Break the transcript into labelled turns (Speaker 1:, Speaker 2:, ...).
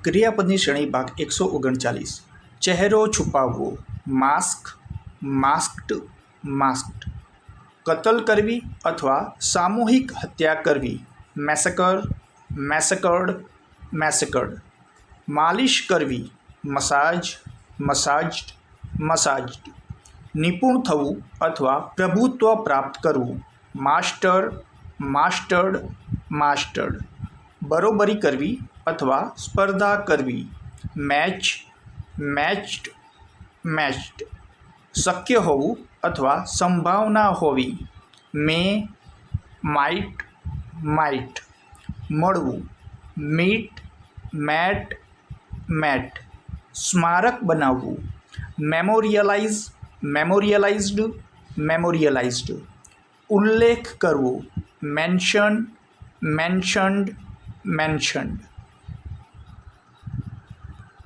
Speaker 1: ક્રિયાપદની શ્રેણી ભાગ 139. ચહેરો છુપાવવો, માસ્ક, માસ્ક્ડ, માસ્ક્ડ. કતલ કરવી અથવા સામૂહિક હત્યા કરવી, મેસેકર, મેસેકર્ડ, મેસેકર્ડ. માલિશ કરવી, મસાજ, મસાજ્ડ, મસાજ્ડ. નિપુણ થવું અથવા પ્રભુત્વ પ્રાપ્ત કરવું, માસ્ટર, માસ્ટર્ડ, માસ્ટર્ડ. બરોબરી કરવી અથવા સ્પર્ધા કરવી, મેચ, મેચ્ડ, મેચ્ડ. શક્ય હોવું અથવા સંભાવના હોવી, મે, માઇટ, માઇટ. મળવું, મીટ, મેટ, મેટ. સ્મારક બનાવવું, મેમોરિયલાઇઝ, મેમોરિયલાઇઝ્ડ, મેમોરિયલાઇઝ્ડ. ઉલ્લેખ કરવો, મેન્શન, મેન્શન્ડ, મેન્શન્ડ.